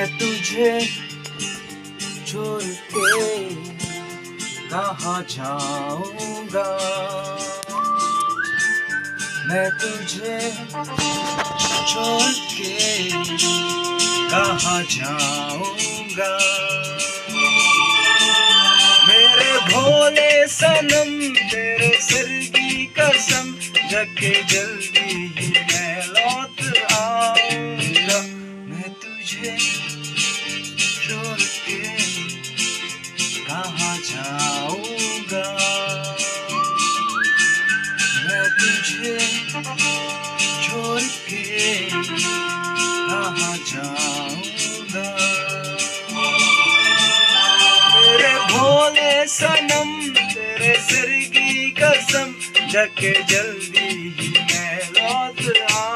मैं तुझे छोड़ के कहाँ जाऊंगा, मैं तुझे छोड़ के कहाँ जाऊंगा। मेरे भोले सनम तेरे सिर की कसम, जके जल्दी ही मैं लौट आऊंगा। मैं तुझे छोड़ के कहाँ जाऊंगा, मैं तुझे छोड़ के कहाँ जाऊंगा। मेरे भोले सनम तेरे सिर की कसम, जके जल्दी ही मैं लौट आऊंगा।